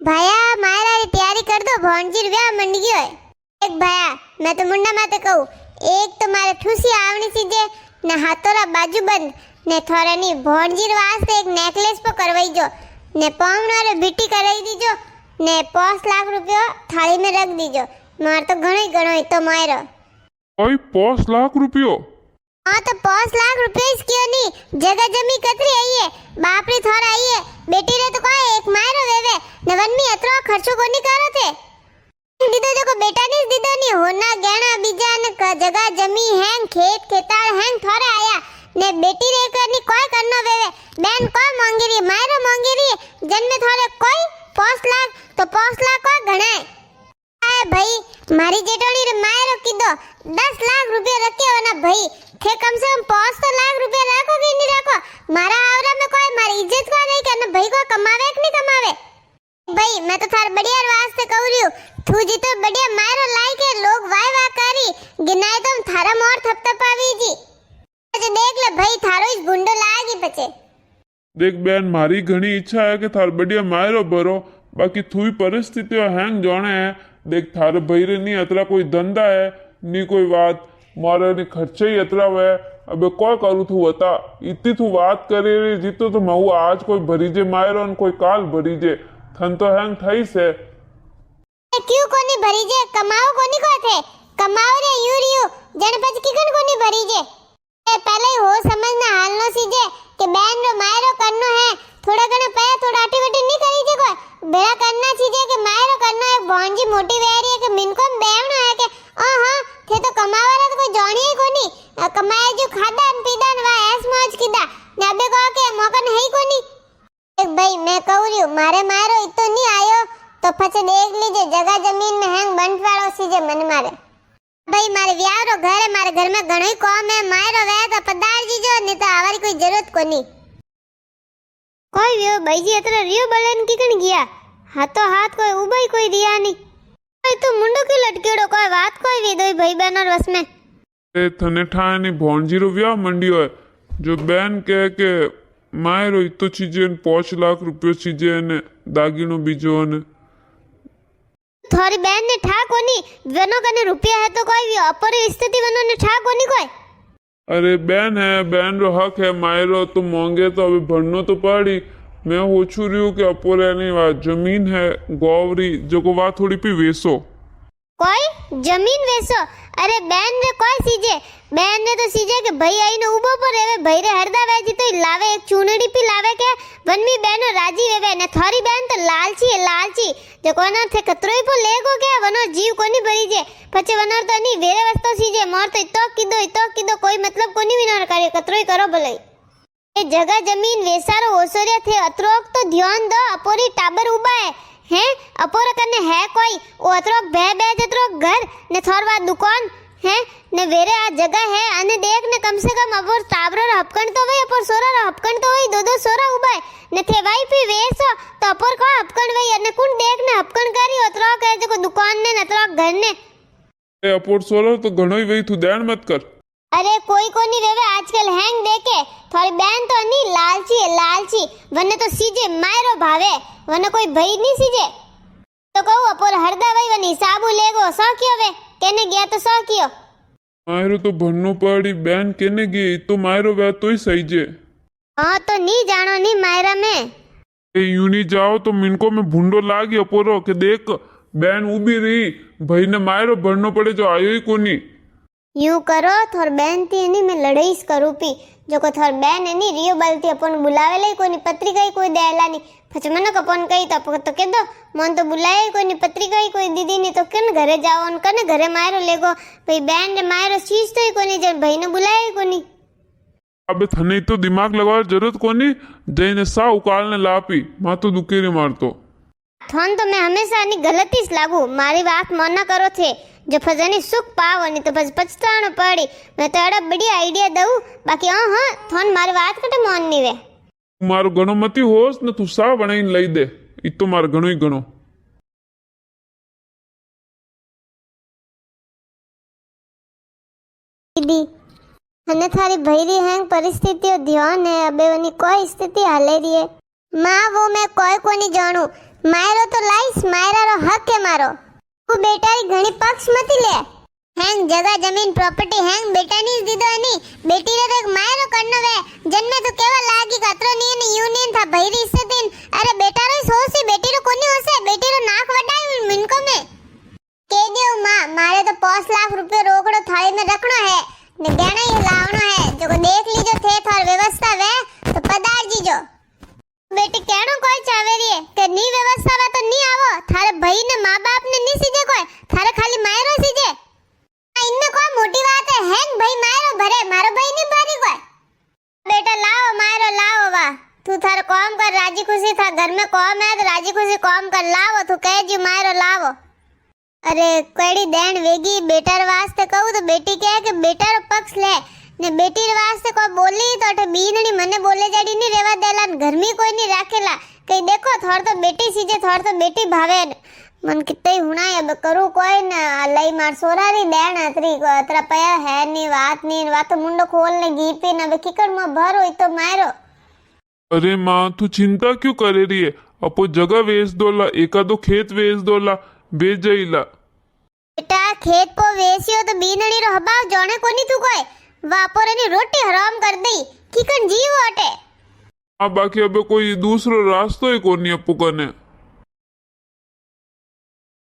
भाया मायरा री तैयारी कर दो भौंजीर व्याह मंड गयो है। एक भाया मैं तो मुंडा माते कहूं एक तो मारे ठूसी आवनी सीजे ने हाथोरा बाजू बंद ने थोरानी भौंजीर वास्ते एक नेकलेस पर करवाई जो ने पावनारे बीटी कराई दीजो ने 5 लाख रुपया थाली में रख दीजो। मार तो घणो तो मायरो ओए 5 लाख रुपयो। हाँ तो 5 लाख रुपये क्यों नहीं जगह जमी कतरी आई है बापरी थोड़ा आई है बेटी रे तो कोई एक मायरो वेवे ने वन में अतरो खर्चो कोनी करो थे दीदो जो को बेटा ने दीदो नहीं होना गहना बीजा ने जगह जमी हैंग खेत खेताड़ हैंग थोड़ा आया ने बेटी रे करनी कोई करनो वेवे बेन कोई मांगी रही मायरो मांगी रही जन में थोड़े कोई 5 लाख तो 5 लाख को घणे भाई मारी जेठोनी रे मायरो कीधो 10 लाख रुपया रखे हो ना भाई थे कम से कम 5 तो लाख रुपया रखो कि नहीं रखो मारा आवरा में कोई मारी इज्जत का नहीं करना भाई को कमावे कि नहीं कमावे। भाई मैं तो थार बढ़िया वास्ते कहू रही हूं तू जी तो बढ़िया मायरो लाई के लोग वाय वाय करी गिनाए तो थारा मोर थपथपावी जी तो देख ले भाई थारो इस गुंडो लागी पछे। देख बेन मारी घणी इच्छा है कि थार बढ़िया मायरो भरो बाकी थुई परिस्थितियों हैंग जोने है। देख थारे भाई रे नहीं अतरा कोई धंधा है नी कोई बात मारे ने खर्चे ही अतरा हुआ है। अबे कोई करू तू बता इतनी तू बात करे रे जीतो तो मैं आज कोई भरी जे मायरो कोई काल भरी जे थन तो हैंग थई से क्यों कोनी भरी जे कमाओ कोनी को थे कमाओ रे यूरियो जनपद किकन कोनी भरी जे पहले ही हो समझना हालनो सीजे कि बैन रो मायरो करनो है थोड़ा घणा पे थोड़ा आटी वटी नहीं करी जे कोई बेड़ा करना सीजे कि मायरो करनो है भौंजी मोटी वेरी है कि मिनको बेवनो है कि हां थे तो कमावाला तो कोई जानी ही कोनी कमाए जो खादा न पीदा न वा ऐस मौज कीदा ने अबे को के मौका नहीं कोनी। एक भाई मैं कहू रही हूं मारे मायरो इतो नहीं आयो तो फचे देख लीजिए जगह जमीन में हैंग बंटवाड़ो सीजे मन मारे भाई मारे व्यावरो घर है मारे घर में घणो ही कॉम है मायरो वे तो पदार जीजो नहीं तो आवारी कोई जरूरत कोनी। कोई व्यो भाई जी अतरा रियो बलेन किकन गया हाथों हाथ कोई उबाई कोई रिया नहीं कोई तो मुंडो की लटकेड़ो कोई बात कोई वी दोई भाई बहन और बस में ए थने ठानी भौंजीरो व्याह मंडियो है जो बैन कह के मायरो इतो चीजे 5 लाख रुपयो चीजे ने दागिनो बीजो ने थारी बहन ने ठा कोनी वनो कने रुपया है तो कोई भी अपर स्थिति वनो ने ठा कोनी कोई। अरे बैन है बैन रो हक है मायरो तो मांगे तो अभी भरनो तो पड़ी मैं होचू रही हूँ कि अपोरे नहीं वा जमीन है गौवरी जो को वा थोड़ी पी वेसो कोई जमीन वेसो अरे बैन रे कोई सीजे बैन ने तो सीजे के भाई आई ने उबो पर रेवे भाई रे हरदा वेजी तो लावे एक चूनड़ी पी लावे के वनमी बहनो राजी वेवे ने थारी बहन तो लालची जो कोना थे कतरोई पो लेगो के वनो जीव कोनी भरी जे पछे वनर तो नहीं वेरे वस्तो सीजे मोर तो इतो किदो कोई मतलब कोनी विनार करे कतरोई करो भले ए जगह जमीन वेसारो ओसोरिया थे अतरोक तो ध्यान दो अपोरी टाबर उबा है अपोर कने है कोई ओ अतरोक बे जतरोक घर ने थोरवा दुकान है ने वेरे आ जगह है अने देख ने कम से कम अपोर टाबरो हपकण तो वई अपोर सोरा हपकण तो वई दो सोरा उबा ने थे वाई पी वेसो तो अपोर को हपकण वई अने कुण देख ने हपकण करी अतरोक है जो दुकान ने अतरोक घर ने ए अपोर सोरा तो घणो ही वई तू देण मत कर। अरे कोई कोनी वेवे आजकल हैंग देखे थोड़ी बहन तो नहीं लालची वने तो सीजे मायरो भावे वने कोई भई नहीं सीजे तो कहू अपोर हरदा वई वनी हिसाबू लेगो सो कियो वे केने गया तो सो कियो मायरो तो भरनो पड़ी बैन केने गई तो मायरो वे तो ही सही जे हां तो नहीं जानो नहीं मायरा में ए यूं नहीं जाओ तो मिनको में भुंडो लागी अपोरो के देख बैन उबी रही भाई ने मायरो भरनो पड़े जो आयो ही कोनी यूं करो थोर बहन थी नहीं मैं लड़ाई करू पी जो को थोर बहन है नहीं रियो बलती अपन बुलावे ले कोनी पत्रिका ही कोई देला नहीं फच मन कपन कही तो के दो मन तो बुलाए कोई नहीं पत्रिका ही कोई दीदी नहीं तो कन घरे जाओ उन कने घरे मायरो लेगो भाई बहन ने मायरो चीज तो ही कोनी जब भाई ने बुलाए कोनी। अबे थने तो दिमाग लगावे जरूरत कोनी जईने सा उकाल ने लापी मा तो दुकेरी मारतो थोन तो मैं हमेशा नहीं गलती से लागू मारी बात मना करो थे जो फजनी सुख पावो नहीं तो बस पछतानो पड़ी मैं तो एड़ा बढ़िया आइडिया दऊ बाकी हां थोन मारी बात कटे मन नहीं वे मारो घणो मती होस न तू सा बनाईन लई दे इतो मार घणो ही घणो दीदी हने थारी भैरी हैं परिस्थितियों ध्यान है अबे वनी कोई स्थिति हाले रही है माँ वो मैं कोई को नहीं जानू मायरो तो लाई बताईस मायरा रो हक है मारो तू बेटा री घणी पक्ष मती ले हैंग जगह जमीन प्रॉपर्टी हैंग बेटा नी दीदो नी बेटी रे तो एक मायरो करनो वे जन्मे तो केवा लागी कतरो नी ने यूनियन था भईरी इससे दिन अरे बेटा रो सोसी बेटी रो कोनी होसे बेटी रो नाक वडाई मिनको में के दियो मां मारे तो 5 लाख रुपए रोकड़ो थाली में रखनो है ने गहना ही लावनो है जो को देख लीजो थे थार व्यवस्था वे तो पधार जीजो बेटी केणो कोई चावेरी है के नी व्यवस्था वा तो नी आवो थारे भाई ने मां बाप ने नी सीजे कोई थारे खाली मायरो सीजे इनमें कोई मोटी बात है हैंग भाई मायरो भरे मारो भाई नहीं भरी कोई बेटा लाओ मायरो लाओ वा तू थारे काम कर राजी खुशी था घर में काम है तो राजी खुशी काम कर लाओ तू कह जी मायरो लाओ अरे केड़ी देन वेगी बेटा वास्ते कहू तो बेटी कहे कि बेटा रो पक्ष ले ने बेटी वास्ते कोई बोली तो अठे बीननी मने बोले जाडी नहीं रेवा देला घर में कोई नहीं राखेला कई देखो थोड़ तो बेटी सीजे थोड़ तो बेटी भावे मन कितने हुना अब करू कोई ना लई मार सोरारी देन अतरी को अतरा पया है नी बात तो मुंडो खोल ने घी पी ना किकड़ में भर होई तो मारो अरे माँ तू चिंता क्यों करे रही है अपो जगह वेच दोला एका दो खेत वेच दोला बेच जाइला बेटा खेत को वेचियो तो बीनणी रो हबाव जोने कोनी तू कोई वापोरे नी रोटी हराम कर दी किकन जीव अटे बाकी अब कोई दूसरो रास्तो ही कोनी अपो कने